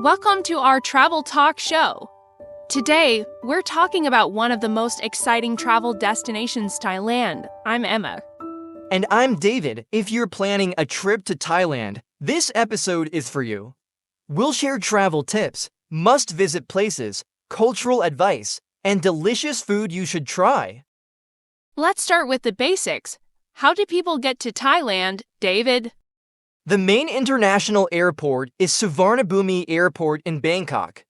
Welcome to our travel talk show. Today, we're talking about one of the most exciting travel destinations, Thailand. I'm Emma. And I'm David. If you're planning a trip to Thailand, this episode is for you. We'll share travel tips, must-visit places, cultural advice, and delicious food you should try. Let's start with the basics. How do people get to Thailand, David? The main international airport is Suvarnabhumi Airport in Bangkok.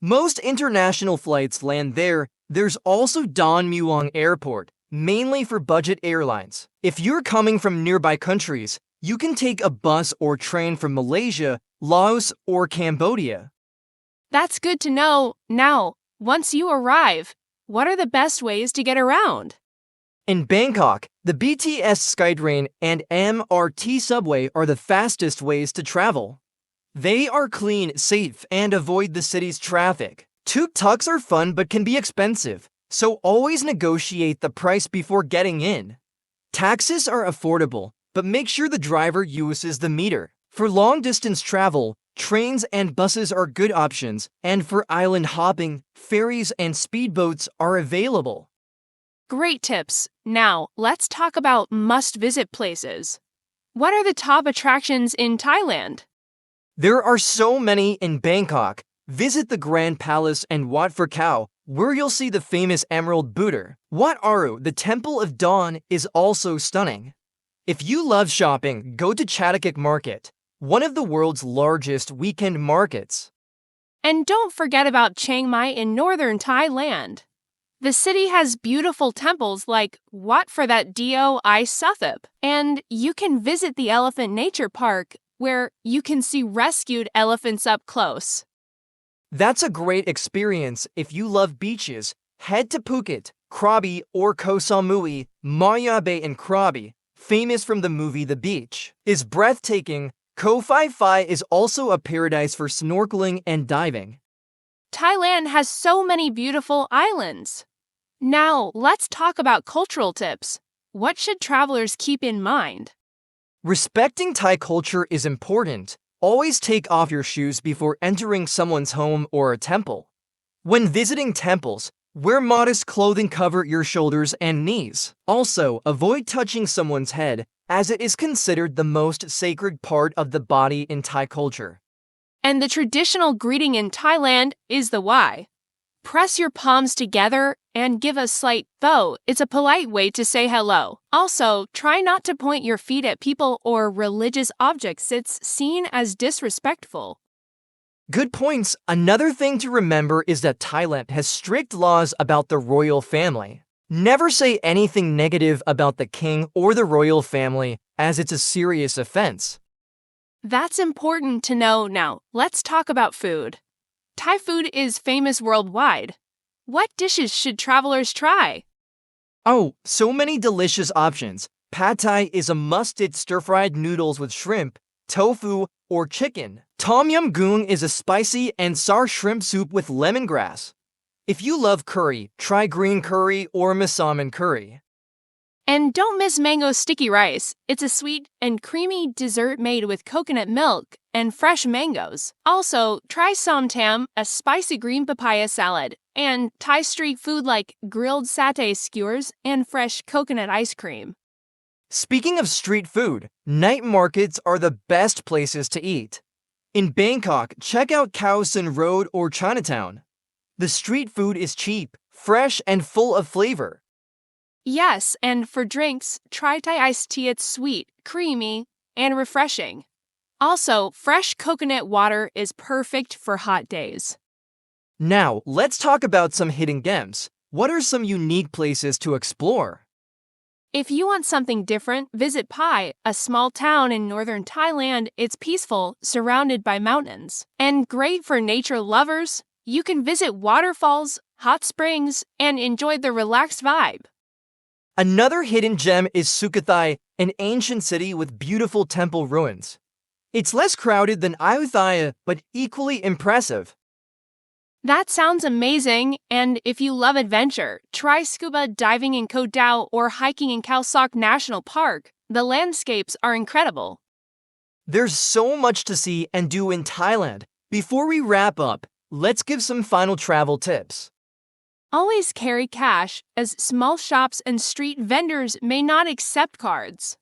Most international flights land there. There's also Don Mueang Airport, mainly for budget airlines. If you're coming from nearby countries, you can take a bus or train from Malaysia, Laos, or Cambodia. That's good to know. Now, once you arrive, what are the best ways to get around? In Bangkok, the BTS SkyTrain and MRT subway are the fastest ways to travel. They are clean, safe, and avoid the city's traffic. Tuk-tuks are fun but can be expensive, so always negotiate the price before getting in. Taxis are affordable, but make sure the driver uses the meter. For long-distance travel, trains and buses are good options, and for island hopping, ferries and speedboats are available. Great tips. Now, let's talk about must-visit places. What are the top attractions in Thailand? There are so many in Bangkok. Visit the Grand Palace and Wat Phra Kaew, where you'll see the famous Emerald Buddha. Wat Aru, the Temple of Dawn, is also stunning. If you love shopping, go to Chatakik Market, one of the world's largest weekend markets. And don't forget about Chiang Mai in northern Thailand. The city has beautiful temples like Wat Phra Doi Suthep, and you can visit the Elephant Nature Park, where you can see rescued elephants up close. That's a great experience if you love beaches. Head to Phuket, Krabi, or Koh Samui. Maya Bay in Krabi, famous from the movie The Beach, is breathtaking. Koh Phi Phi is also a paradise for snorkeling and diving. Thailand has so many beautiful islands. Now, let's talk about cultural tips. What should travelers keep in mind? Respecting Thai culture is important. Always take off your shoes before entering someone's home or a temple. When visiting temples, wear modest clothing, cover your shoulders and knees. Also, avoid touching someone's head, as it is considered the most sacred part of the body in Thai culture. And the traditional greeting in Thailand is the Y. Press your palms together and give a slight bow. It's a polite way to say hello. Also, try not to point your feet at people or religious objects. It's seen as disrespectful. Good points. Another thing to remember is that Thailand has strict laws about the royal family. Never say anything negative about the king or the royal family, as it's a serious offense. That's important to know. Now, let's talk about food. Thai food is famous worldwide. What dishes should travelers try? Oh, so many delicious options. Pad Thai is a must-eat stir-fried noodles with shrimp, tofu, or chicken. Tom Yum Goong is a spicy and sour shrimp soup with lemongrass. If you love curry, try green curry or masaman curry. And don't miss mango sticky rice. It's a sweet and creamy dessert made with coconut milk and fresh mangoes. Also, try som tam, a spicy green papaya salad, and Thai street food like grilled satay skewers and fresh coconut ice cream. Speaking of street food, night markets are the best places to eat. In Bangkok, check out Khao San Road or Chinatown. The street food is cheap, fresh, and full of flavor. Yes, and for drinks, try Thai iced tea. It's sweet, creamy, and refreshing. Also, fresh coconut water is perfect for hot days. Now, let's talk about some hidden gems. What are some unique places to explore? If you want something different, visit Pai, a small town in northern Thailand. It's peaceful, surrounded by mountains, and great for nature lovers. You can visit waterfalls, hot springs, and enjoy the relaxed vibe. Another hidden gem is Sukhothai, an ancient city with beautiful temple ruins. It's less crowded than Ayutthaya, but equally impressive. That sounds amazing, and if you love adventure, try scuba diving in Koh Tao or hiking in Khao Sok National Park. The landscapes are incredible. There's so much to see and do in Thailand. Before we wrap up, let's give some final travel tips. Always carry cash, as small shops and street vendors may not accept cards.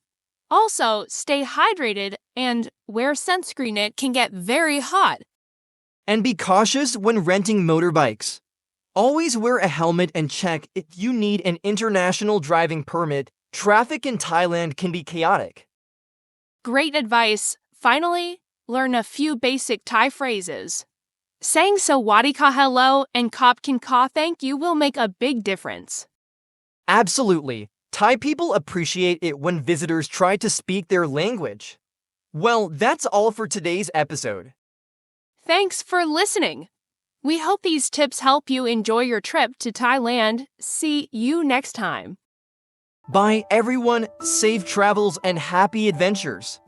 Also, stay hydrated and wear sunscreen. It can get very hot. And be cautious when renting motorbikes. Always wear a helmet and check if you need an international driving permit. Traffic in Thailand can be chaotic. Great advice. Finally, learn a few basic Thai phrases. Saying "Sawadee ka hello" and "Kop kin ka thank you" will make a big difference. Absolutely. Thai people appreciate it when visitors try to speak their language. Well, that's all for today's episode. Thanks for listening. We hope these tips help you enjoy your trip to Thailand. See you next time. Bye, everyone. Safe travels and happy adventures.